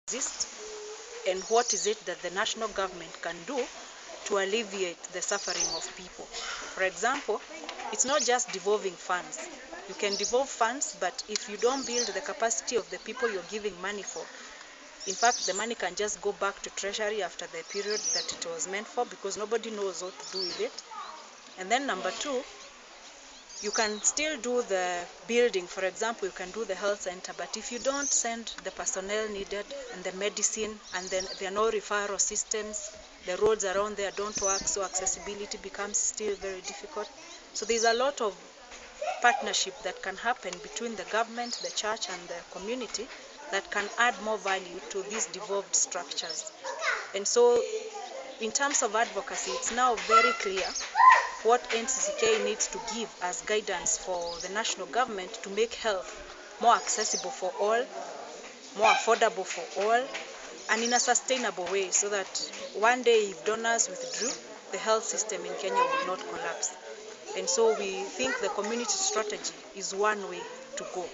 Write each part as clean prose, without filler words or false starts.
exist, and what is it that the national government can do to alleviate the suffering of people. For example, it's not just devolving funds. You can devolve funds, but if you don't build the capacity of the people you're giving money for, in fact, the money can just go back to Treasury after the period that it was meant for, because nobody knows what to do with it. And then number two, you can still do the building. For example, you can do the health center, but if you don't send the personnel needed and the medicine, and then there are no referral systems, the roads around there don't work, so accessibility becomes still very difficult. So there's a lot of partnership that can happen between the government, the church, and the community that can add more value to these devolved structures. And so in terms of advocacy, it's now very clear what NCCK needs to give as guidance for the national government to make health more accessible for all, more affordable for all, and in a sustainable way, so that one day if donors withdrew, the health system in Kenya would not collapse. And so we think the community strategy is one way to go.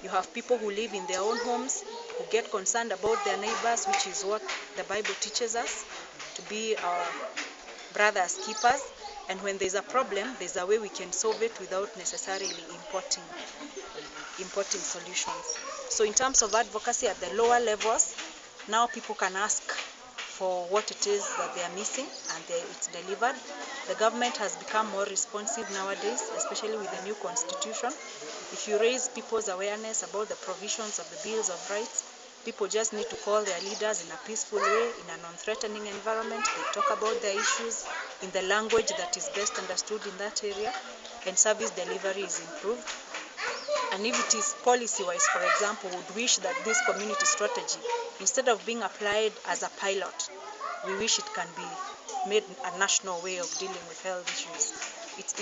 You have people who live in their own homes, who get concerned about their neighbors, which is what the Bible teaches us, to be our brothers' keepers. And when there's a problem, there's a way we can solve it without necessarily importing solutions. So in terms of advocacy at the lower levels, now people can ask for what it is that they are missing, and it's delivered. The government has become more responsive nowadays, especially with the new constitution. If you raise people's awareness about the provisions of the Bills of Rights, people just need to call their leaders in a peaceful way, in a non-threatening environment. They talk about their issues in the language that is best understood in that area, and service delivery is improved. And if it is policy-wise, for example, would wish that this community strategy, instead of being applied as a pilot, we wish it can be made a national way of dealing with health issues. It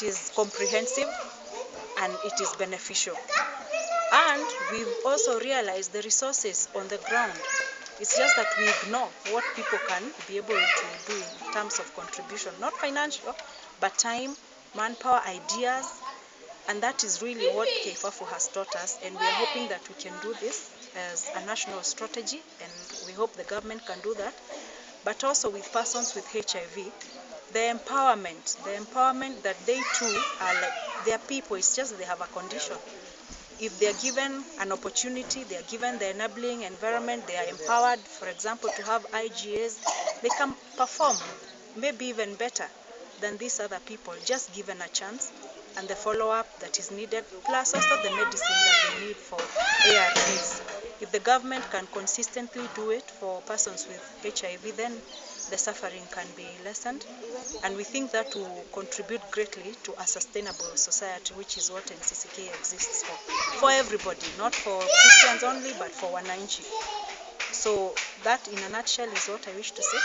is comprehensive and it is beneficial. And we've also realized the resources on the ground. It's just that we ignore what people can be able to do in terms of contribution, not financial, but time, manpower, ideas. And that is really what KFAFU has taught us, and we are hoping that we can do this as a national strategy, and we hope the government can do that. But also with persons with HIV, the empowerment that they too are like, they are people, it's just they have a condition. If they are given an opportunity, they are given the enabling environment, they are empowered, for example, to have IGAs, they can perform maybe even better than these other people, just given a chance, and the follow-up that is needed, plus also the medicine that they need for ARVs. If the government can consistently do it for persons with HIV, then the suffering can be lessened, and we think that will contribute greatly to a sustainable society, which is what NCCK exists for everybody, not for Christians only, but for wananchi. So that in a nutshell is what I wish to say.